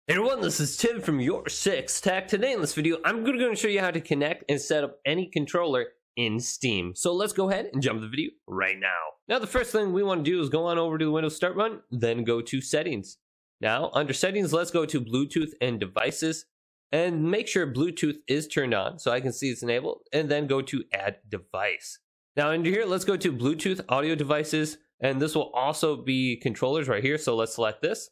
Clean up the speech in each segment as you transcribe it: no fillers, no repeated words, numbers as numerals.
Hey everyone, this is Tim from YourSixTech. Today in this video, I'm going to show you how to connect and set up any controller in Steam. So let's go ahead and jump to the video right now. Now the first thing we want to do is go on over to the Windows Start button, then go to Settings. Now under Settings, let's go to Bluetooth and Devices and make sure Bluetooth is turned on so I can see it's enabled, and then go to Add Device. Now under here, let's go to Bluetooth audio devices, and this will also be controllers right here. So let's select this.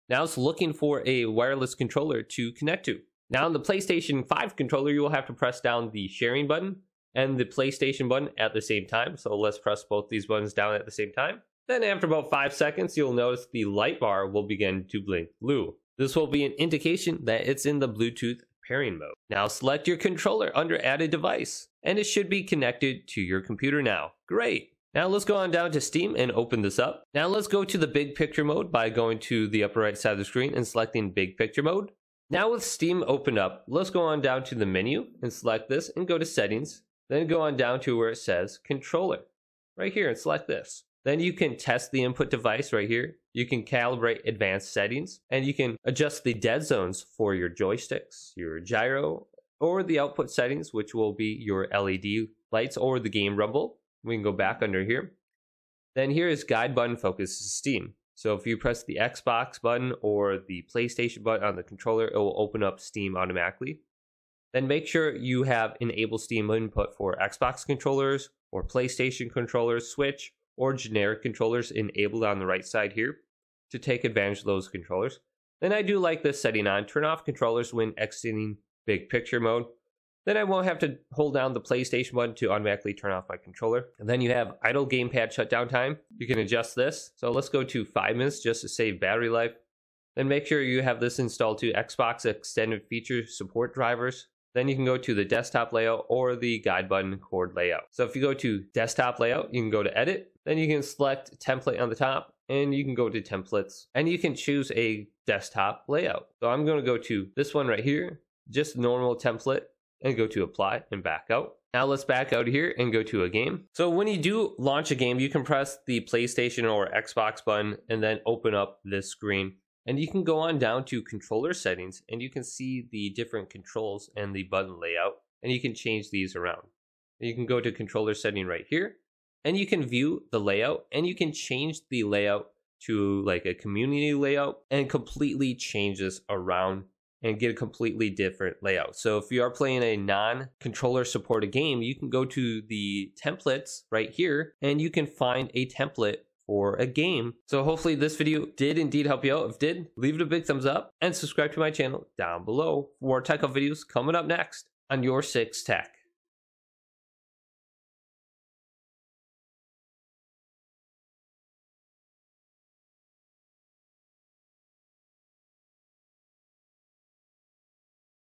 Now it's looking for a wireless controller to connect to. Now on the PlayStation 5 controller, you will have to press down the sharing button and the PlayStation button at the same time. So let's press both these buttons down at the same time. Then after about 5 seconds, you'll notice the light bar will begin to blink blue. This will be an indication that it's in the Bluetooth pairing mode. Now select your controller under Added Device, and it should be connected to your computer now. Great. Now let's go on down to Steam and open this up. Now let's go to the big picture mode by going to the upper right side of the screen and selecting big picture mode. Now with Steam open up, let's go on down to the menu and select this and go to settings. Then go on down to where it says controller right here and select this. Then you can test the input device right here. You can calibrate advanced settings, and you can adjust the dead zones for your joysticks, your gyro, or the output settings, which will be your LED lights or the game rumble. We can go back under here. Then here is guide button focus Steam. So if you press the Xbox button or the PlayStation button on the controller, it will open up Steam automatically. Then make sure you have enable Steam input for Xbox controllers or PlayStation controllers, Switch, or generic controllers enabled on the right side here to take advantage of those controllers. Then I do like this setting on, turn off controllers when exiting big picture mode. Then I won't have to hold down the PlayStation button to automatically turn off my controller. And then you have idle gamepad shutdown time. You can adjust this. So let's go to 5 minutes just to save battery life. Then make sure you have this installed to Xbox extended feature support drivers. Then you can go to the desktop layout or the guide button cord layout. So if you go to desktop layout, you can go to edit. Then you can select template on the top and you can go to templates and you can choose a desktop layout. So I'm going to go to this one right here, just normal template, and go to apply and back out. Now let's back out here and go to a game. So when you do launch a game, you can press the PlayStation or Xbox button and then open up this screen. And you can go on down to controller settings and you can see the different controls and the button layout, and you can change these around. You can go to controller setting right here and you can view the layout, and you can change the layout to like a community layout and completely change this around and get a completely different layout. So if you are playing a non-controller supported game, you can go to the templates right here and you can find a template for a game. So hopefully this video did indeed help you out. If it did, leave it a big thumbs up and subscribe to my channel down below for more tech videos coming up next on YourSixTech.